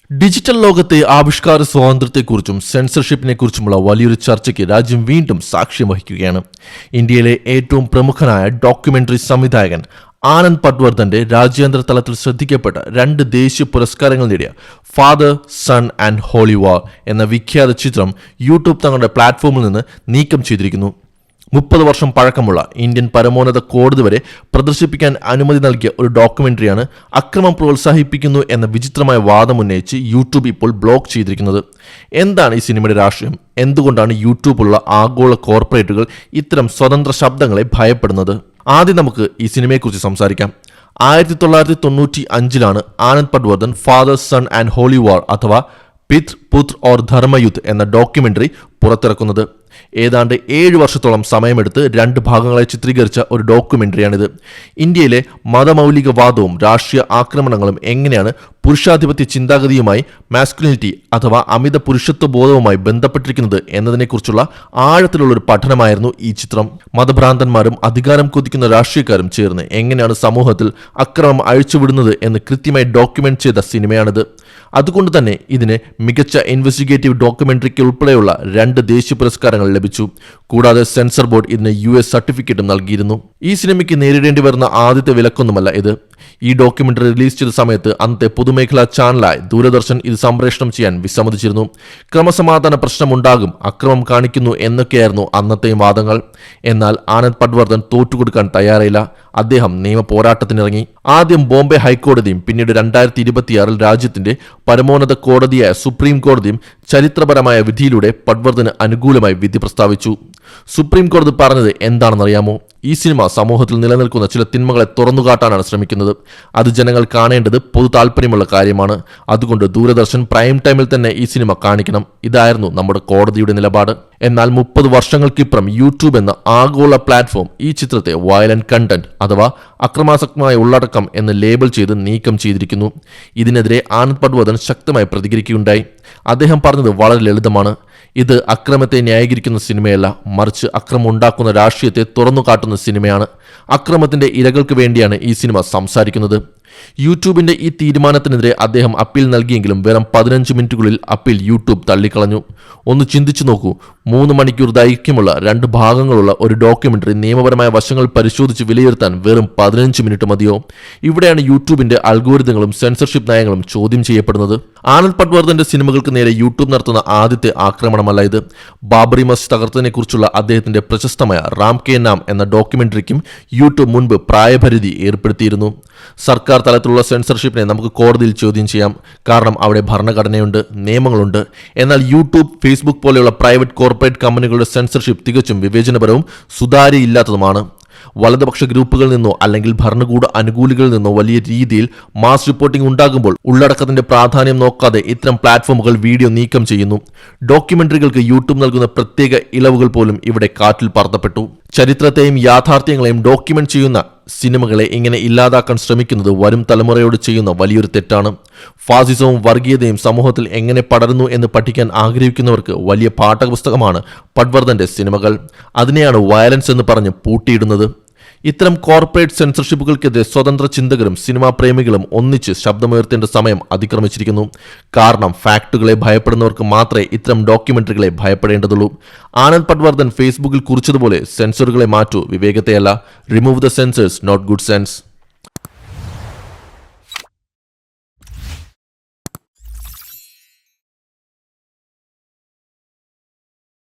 Digital ലോകത്തെ ആവിഷ്കാര സ്വാതന്ത്ര്യത്തെക്കുറിച്ചും സെൻസർഷിപ്പിനെക്കുറിച്ചുമുള്ള വലിയൊരു ചർച്ചയ്ക്ക് രാജ്യം വീണ്ടും സാക്ഷ്യം വഹിക്കുകയാണ്. ഇന്ത്യയിലെ ഏറ്റവും പ്രമുഖനായ ഡോക്യുമെന്ററി സംവിധായകൻ ആനന്ദ് പട്വർദ്ധന്റെ രാജ്യാന്തര തലത്തിൽ ശ്രദ്ധിക്കപ്പെട്ട 2 ദേശീയ പുരസ്കാരങ്ങൾ നേടിയ ഫാദർ, സൺ ആൻഡ് ഹോളി വാർ എന്ന വിഖ്യാത ചിത്രം യൂട്യൂബ് തങ്ങളുടെ പ്ലാറ്റ്ഫോമിൽ നിന്ന് നീക്കം ചെയ്തിരിക്കുന്നു. 30 വർഷം പഴക്കമുള്ള ഇന്ത്യൻ പരമോന്നത കോടതി വരെ പ്രദർശിപ്പിക്കാൻ അനുമതി നൽകിയ ഒരു ഡോക്യുമെന്ററിയാണ് അക്രമം പ്രോത്സാഹിപ്പിക്കുന്നു എന്ന വിചിത്രമായ വാദം ഉന്നയിച്ച് യൂട്യൂബ് ഇപ്പോൾ ബ്ലോക്ക് ചെയ്തിരിക്കുന്നത്. എന്താണ് ഈ സിനിമയുടെ രാഷ്ട്രീയം? എന്തുകൊണ്ടാണ് യൂട്യൂബുള്ള ആഗോള കോർപ്പറേറ്റുകൾ ഇത്തരം സ്വതന്ത്ര ശബ്ദങ്ങളെ ഭയപ്പെടുന്നത്? ആദ്യം നമുക്ക് ഈ സിനിമയെക്കുറിച്ച് സംസാരിക്കാം. 1995 Anand Patwardhan father, son and holy war അഥവാ പിതൃ, പുത്ര ഓർ ധർമ്മയുദ്ധ് എന്ന ഡോക്യുമെന്ററി പുറത്തിറക്കുന്നത്. ഏതാണ്ട് 7 വർഷത്തോളം സമയമെടുത്ത് 2 ഭാഗങ്ങളെ ചിത്രീകരിച്ച ഒരു ഡോക്യുമെന്ററിയാണിത്. ഇന്ത്യയിലെ മതമൗലികവാദവും രാഷ്ട്രീയ ആക്രമണങ്ങളും എങ്ങനെയാണ് പുരുഷാധിപത്യ ചിന്താഗതിയുമായി, മാസ്കുലിനിറ്റി അഥവാ അമിത പുരുഷത്വ ബോധവുമായി ബന്ധപ്പെട്ടിരിക്കുന്നത് എന്നതിനെക്കുറിച്ചുള്ള ആഴത്തിലുള്ള ഒരു പഠനമായിരുന്നു ഈ ചിത്രം. മതഭ്രാന്തന്മാരും അധികാരം കൊതിക്കുന്ന രാഷ്ട്രീയക്കാരും ചേർന്ന് എങ്ങനെയാണ് സമൂഹത്തിൽ അക്രമം അഴിച്ചുവിടുന്നത് എന്ന് കൃത്യമായി ഡോക്യുമെന്റ് ചെയ്ത സിനിമയാണിത്. അതുകൊണ്ട് തന്നെ ഇതിന് മികച്ച ഇൻവെസ്റ്റിഗേറ്റീവ് ഡോക്യുമെന്ററിക്ക് ഉൾപ്പെടെയുള്ള 2 ദേശീയ പുരസ്കാരങ്ങൾ ലഭിച്ചു. കൂടാതെ സെൻസർ ബോർഡ് ഇതിന് US സർട്ടിഫിക്കറ്റും നൽകിയിരുന്നു. ഈ സിനിമയ്ക്ക് നേരിടേണ്ടി വരുന്ന ആദ്യത്തെ വിലക്കൊന്നുമല്ല ഇത്. ഈ ഡോക്യുമെന്ററി റിലീസ് ചെയ്ത സമയത്ത് അന്നത്തെ പൊതുമേഖലാ ചാനലായ ദൂരദർശൻ ഇത് സംപ്രേഷണം ചെയ്യാൻ വിസമ്മതിച്ചിരുന്നു. ക്രമസമാധാന പ്രശ്നമുണ്ടാകും, അക്രമം കാണിക്കുന്നു എന്നൊക്കെയായിരുന്നു അന്നത്തെയും വാദങ്ങൾ. എന്നാൽ ആനന്ദ് പട്വർദ്ധൻ തോറ്റുകൊടുക്കാൻ തയ്യാറായില്ല. അദ്ദേഹം നിയമ പോരാട്ടത്തിനിറങ്ങി. ആദ്യം ബോംബെ ഹൈക്കോടതിയും പിന്നീട് 2026 രാജ്യത്തിന്റെ പരമോന്നത കോടതിയായ സുപ്രീം കോടതിയും ചരിത്രപരമായ വിധിയിലൂടെ പട്വർദ്ധന് അനുകൂലമായി വിധി പ്രസ്താവിച്ചു. സുപ്രീം കോടതി പറഞ്ഞത് എന്താണെന്നറിയാമോ? ഈ സിനിമ സമൂഹത്തിൽ നിലനിൽക്കുന്ന ചില തിന്മകളെ തുറന്നുകാട്ടാനാണ് ശ്രമിക്കുന്നത്. അത് ജനങ്ങൾ കാണേണ്ടത് പൊതു താല്പര്യമുള്ള കാര്യമാണ്. അതുകൊണ്ട് ദൂരദർശൻ പ്രൈം ടൈമിൽ തന്നെ ഈ സിനിമ കാണിക്കണം. ഇതായിരുന്നു നമ്മുടെ കോടതിയുടെ നിലപാട്. എന്നാൽ 30 വർഷങ്ങൾക്കിപ്പുറം യൂട്യൂബ് എന്ന ആഗോള പ്ലാറ്റ്ഫോം ഈ ചിത്രത്തെ വയലന്റ് കണ്ടന്റ് അഥവാ അക്രമാസക്തമായ ഉള്ളടക്കം എന്ന് ലേബൽ ചെയ്ത് നീക്കം ചെയ്തിരിക്കുന്നു. ഇതിനെതിരെ ആനന്ദ് പട്വർദ്ധൻ ശക്തമായി പ്രതികരിക്കുകയുണ്ടായി. അദ്ദേഹം പറഞ്ഞത് വളരെ ലളിതമാണ്. ഇത് അക്രമത്തെ ന്യായീകരിക്കുന്ന സിനിമയല്ല, മറിച്ച് അക്രമം ഉണ്ടാക്കുന്ന രാഷ്ട്രീയത്തെ തുറന്നുകാട്ടുന്ന സിനിമയാണ്. അക്രമത്തിന്റെ ഇരകൾക്ക് വേണ്ടിയാണ് ഈ സിനിമ സംസാരിക്കുന്നത്. യൂട്യൂബിന്റെ ഈ തീരുമാനത്തിനെതിരെ അദ്ദേഹം അപ്പീൽ നൽകിയെങ്കിലും വെറും 15 മിനിറ്റുകളിൽ അപ്പീൽ യൂട്യൂബ് തള്ളിക്കളഞ്ഞു. ഒന്ന് ചിന്തിച്ചു നോക്കൂ, 3 മണിക്കൂർ ദൈർഘ്യമുള്ള 2 ഭാഗങ്ങളുള്ള ഒരു ഡോക്യുമെന്ററി നിയമപരമായ വശങ്ങൾ പരിശോധിച്ച് വിലയിരുത്താൻ വെറും 15 മിനിറ്റ് മതിയോ? ഇവിടെയാണ് യൂട്യൂബിന്റെ അൽഗോരിതങ്ങളും സെൻസർഷിപ്പ് നയങ്ങളും ചോദ്യം ചെയ്യപ്പെടുന്നത്. ആനന്ദ് പട്വർദ്ധന്റെ സിനിമകൾക്ക് നേരെ യൂട്യൂബ് നടത്തുന്ന ആദ്യത്തെ ആക്രമണമല്ല ഇത്. ബാബറി മസ്ജിദ് തകർത്തതിനെക്കുറിച്ചുള്ള അദ്ദേഹത്തിന്റെ പ്രശസ്തമായ റാം കെ നാം എന്ന ഡോക്യുമെന്ററിക്കും യൂട്യൂബ് മുൻപ് പ്രായപരിധി ഏർപ്പെടുത്തിയിരുന്നു. സർക്കാർ തലത്തിലുള്ള സെൻസർഷിപ്പിനെ നമുക്ക് കോടതിയിൽ ചോദ്യം ചെയ്യാം. കാരണം അവിടെ ഭരണഘടനയുണ്ട്, നിയമങ്ങളുണ്ട്. എന്നാൽ യൂട്യൂബ്, ഫേസ്ബുക്ക് പോലെയുള്ള പ്രൈവറ്റ് കോർപ്പറേറ്റ് കമ്പനികളുടെ സെൻസർഷിപ്പ് തികച്ചും വിവേചനപരവും സുതാര്യമില്ലാത്തതുമാണ്. വലതുപക്ഷ ഗ്രൂപ്പുകളിൽ നിന്നോ അല്ലെങ്കിൽ ഭരണകൂട അനുകൂലികളിൽ നിന്നോ വലിയ രീതിയിൽ മാസ് റിപ്പോർട്ടിംഗ് ഉണ്ടാകുമ്പോൾ ഉള്ളടക്കത്തിന്റെ പ്രാധാന്യം നോക്കാതെ ഇത്തരം പ്ലാറ്റ്ഫോമുകൾ വീഡിയോ നീക്കം ചെയ്യുന്നു. ഡോക്യുമെന്ററികൾക്ക് യൂട്യൂബ് നൽകുന്ന പ്രത്യേക ഇളവുകൾ പോലും ഇവിടെ കാറ്റിൽ പറത്തപ്പെട്ടു. ചരിത്രത്തെയും യാഥാർത്ഥ്യങ്ങളെയും ഡോക്യുമെന്റ് ചെയ്യുന്ന സിനിമകളെ ഇങ്ങനെ ഇല്ലാതാക്കാൻ ശ്രമിക്കുന്നത് വരും തലമുറയോട് ചെയ്യുന്ന വലിയൊരു തെറ്റാണ്. ഫാസിസവും വർഗീയതയും സമൂഹത്തിൽ എങ്ങനെ പടരുന്നു എന്ന് പഠിക്കാൻ ആഗ്രഹിക്കുന്നവർക്ക് വലിയ പാഠപുസ്തകമാണ് പട്വർദ്ധന്റെ സിനിമകൾ. അതിനെയാണ് വയലൻസ് എന്ന് പറഞ്ഞ് പൂട്ടിയിടുന്നത്. ഇത്തരം കോർപ്പറേറ്റ് സെൻസർഷിപ്പുകൾക്കെതിരെ സ്വതന്ത്ര ചിന്തകരും സിനിമാ പ്രേമികളും ഒന്നിച്ച് ശബ്ദമുയർത്തേണ്ട സമയം അതിക്രമിച്ചിരിക്കുന്നു. കാരണം ഫാക്ടുകളെ ഭയപ്പെടുന്നവർക്ക് മാത്രമേ ഇത്തരം ഡോക്യുമെന്ററികളെ ഭയപ്പെടേണ്ടതുള്ളൂ. ആനന്ദ് പട്വർദ്ധൻ ഫേസ്ബുക്കിൽ കുറിച്ചതുപോലെ സെൻസറുകളെ മാറ്റൂ, വിവേകത്തെയല്ല. Remove the censors, not good sense.